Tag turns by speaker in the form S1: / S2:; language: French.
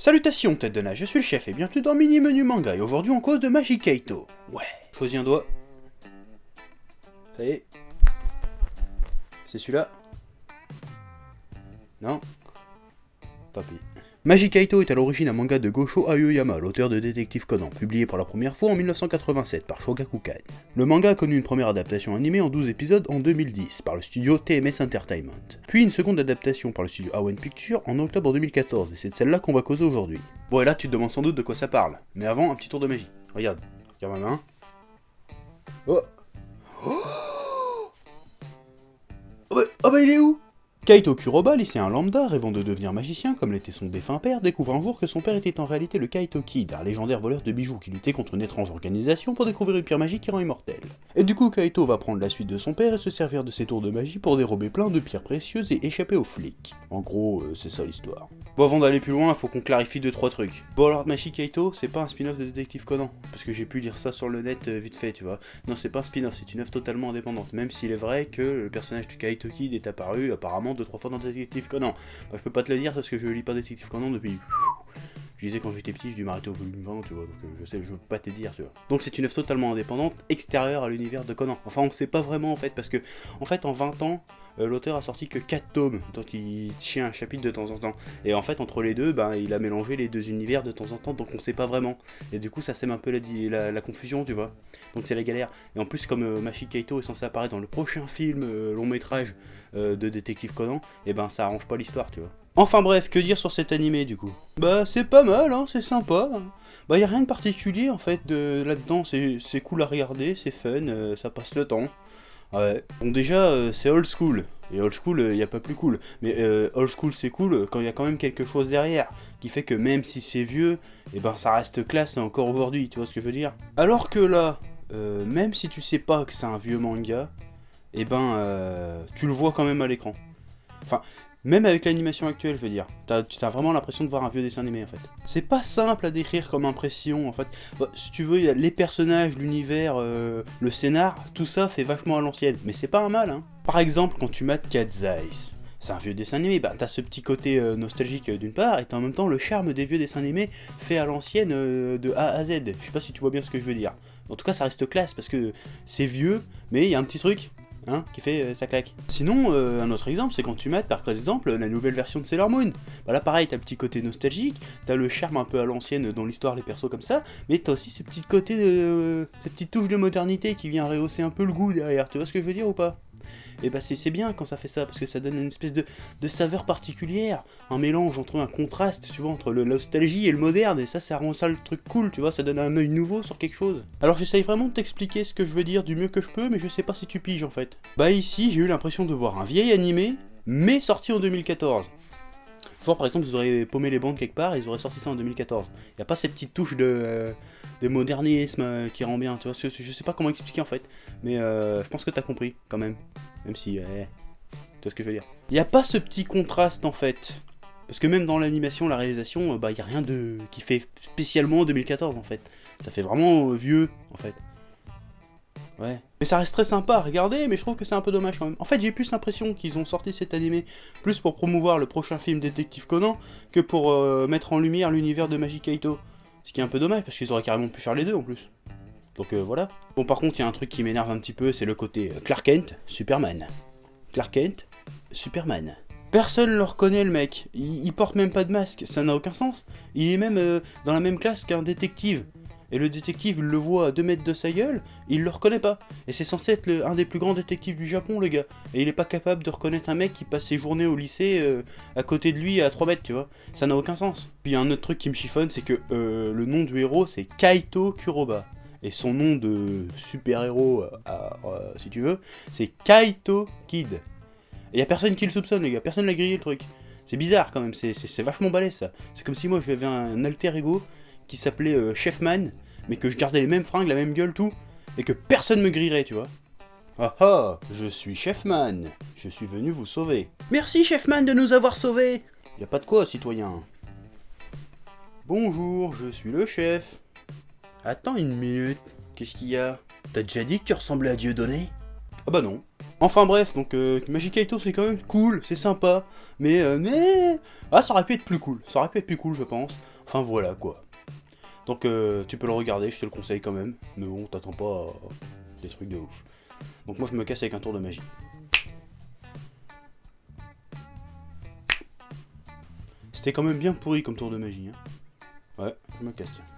S1: Salutations tête de nage, je suis le chef et bienvenue dans Mini Menu Manga et aujourd'hui on cause de Magi Kaito. Ouais, choisis un doigt. Ça y est. C'est celui-là. Non. Tant pis. Magi Kaito est à l'origine un manga de Gosho Aoyama, l'auteur de Détective Conan, publié pour la première fois en 1987 par Shogakukan. Le manga a connu une première adaptation animée en 12 épisodes en 2010 par le studio TMS Entertainment, puis une seconde adaptation par le studio Awen Pictures en octobre 2014, et c'est de celle-là qu'on va causer aujourd'hui. Bon et là tu te demandes sans doute de quoi ça parle, mais avant un petit tour de magie. Regarde ma main. Oh, oh bah il est où? Kaito Kuroba, lycéen lambda, rêvant de devenir magicien comme l'était son défunt père, découvre un jour que son père était en réalité le Kaito Kid, un légendaire voleur de bijoux qui luttait contre une étrange organisation pour découvrir une pierre magique qui rend immortel. Et du coup Kaito va prendre la suite de son père et se servir de ses tours de magie pour dérober plein de pierres précieuses et échapper aux flics. En gros, c'est ça l'histoire. Bon, avant d'aller plus loin, faut qu'on clarifie 2-3 trucs. Bon alors Magi Kaito, c'est pas un spin-off de Détective Conan, parce que j'ai pu lire ça sur le net vite fait, tu vois. Non, c'est pas un spin-off, c'est une œuvre totalement indépendante, même s'il est vrai que le personnage du Kaito Kid est apparu apparemment 2-3 fois dans Détective Conan. Bah, je peux pas te le dire parce que je lis pas Détective Conan depuis... Je disais quand j'étais petit, j'ai dû m'arrêter au volume 20, tu vois, donc je peux pas te dire, tu vois. Donc c'est une œuvre totalement indépendante, extérieure à l'univers de Conan. Enfin, on sait pas vraiment en fait, parce que, en fait, en 20 ans, l'auteur a sorti que 4 tomes, dont il tient un chapitre de temps en temps. Et en fait, entre les deux, ben, il a mélangé les deux univers de temps en temps, donc on sait pas vraiment. Et du coup, ça sème un peu la confusion, tu vois. Donc c'est la galère. Et en plus, comme Magi Kaito est censé apparaître dans le prochain film long métrage de Détective Conan, et ben ça arrange pas l'histoire, tu vois. Enfin bref, que dire sur cet animé du coup? Bah c'est pas mal, hein, c'est sympa. Bah y a rien de particulier en fait là-dedans, c'est cool à regarder, c'est fun, ça passe le temps. Ouais. Bon déjà c'est old school, et old school y a pas plus cool. Mais old school c'est cool quand il y a quand même quelque chose derrière, qui fait que même si c'est vieux, et ben ça reste classe encore aujourd'hui, tu vois ce que je veux dire? Alors que là, même si tu sais pas que c'est un vieux manga, et ben tu le vois quand même à l'écran. Enfin, même avec l'animation actuelle, je veux dire, t'as vraiment l'impression de voir un vieux dessin animé en fait. C'est pas simple à décrire comme impression en fait. Bah, si tu veux, y a les personnages, l'univers, le scénar, tout ça fait vachement à l'ancienne, mais c'est pas un mal, hein. Par exemple, quand tu mates Cat's Eyes, c'est un vieux dessin animé, bah t'as ce petit côté nostalgique d'une part, et t'as en même temps le charme des vieux dessins animés fait à l'ancienne de A à Z. Je sais pas si tu vois bien ce que je veux dire. En tout cas, ça reste classe parce que c'est vieux, mais il y a un petit truc. Hein, qui fait ça claque. Sinon, un autre exemple, c'est quand tu mates par exemple la nouvelle version de Sailor Moon. Bah là pareil, t'as le petit côté nostalgique, t'as le charme un peu à l'ancienne dans l'histoire, les persos comme ça, mais t'as aussi ce petit côté, cette petite touche de modernité qui vient rehausser un peu le goût derrière, tu vois ce que je veux dire ou pas? Et bah c'est bien quand ça fait ça, parce que ça donne une espèce de saveur particulière, un mélange entre un contraste, tu vois, entre le nostalgie et le moderne, et ça rend ça le truc cool, tu vois, ça donne un œil nouveau sur quelque chose. Alors j'essaye vraiment de t'expliquer ce que je veux dire du mieux que je peux, mais je sais pas si tu piges en fait. Bah ici, j'ai eu l'impression de voir un vieil animé, mais sorti en 2014. Genre par exemple, ils auraient paumé les bandes quelque part et ils auraient sorti ça en 2014. Y a pas cette petite touche de modernisme qui rend bien, tu vois, je sais pas comment expliquer en fait, mais je pense que t'as compris quand même. Même si, tu vois ce que je veux dire. Y a pas ce petit contraste en fait. Parce que même dans l'animation, la réalisation, bah y a rien de qui fait spécialement 2014 en fait. Ça fait vraiment vieux en fait. Ouais. Mais ça reste très sympa à regarder, mais je trouve que c'est un peu dommage quand même. En fait, j'ai plus l'impression qu'ils ont sorti cet animé plus pour promouvoir le prochain film Détective Conan que pour mettre en lumière l'univers de Magi Kaito. Ce qui est un peu dommage parce qu'ils auraient carrément pu faire les deux en plus. Donc voilà. Bon, par contre, il y a un truc qui m'énerve un petit peu, c'est le côté Clark Kent, Superman. Clark Kent, Superman. Personne le reconnaît le mec, il porte même pas de masque, ça n'a aucun sens. Il est même dans la même classe qu'un détective. Et le détective le voit à 2 mètres de sa gueule, il le reconnaît pas. Et c'est censé être un des plus grands détectives du Japon, le gars. Et il est pas capable de reconnaître un mec qui passe ses journées au lycée à côté de lui à 3 mètres, tu vois. Ça n'a aucun sens. Puis il y a un autre truc qui me chiffonne, c'est que le nom du héros, c'est Kaito Kuroba. Et son nom de super-héros, si tu veux, c'est Kaito Kid. Et y a personne qui le soupçonne, les gars. Personne l'a grillé, le truc. C'est bizarre, quand même. C'est vachement balèze, ça. C'est comme si moi, j'avais un alter ego qui s'appelait Chefman, mais que je gardais les mêmes fringues, la même gueule, tout, et que personne me grillerait, tu vois. Ah ah, je suis Chefman. Je suis venu vous sauver. Merci, Chefman, de nous avoir sauvés. Y a pas de quoi, citoyen. Bonjour, je suis le chef. Attends une minute. Qu'est-ce qu'il y a? T'as déjà dit que tu ressemblais à Dieudonné? Ah bah non. Enfin bref, donc Magic Kaito c'est quand même cool, c'est sympa, mais... Ah, ça aurait pu être plus cool, ça aurait pu être plus cool je pense. Enfin voilà quoi. Donc tu peux le regarder, je te le conseille quand même, mais bon, t'attends pas des trucs de ouf. Donc moi je me casse avec un tour de magie. C'était quand même bien pourri comme tour de magie, hein. Ouais, je me casse, tiens.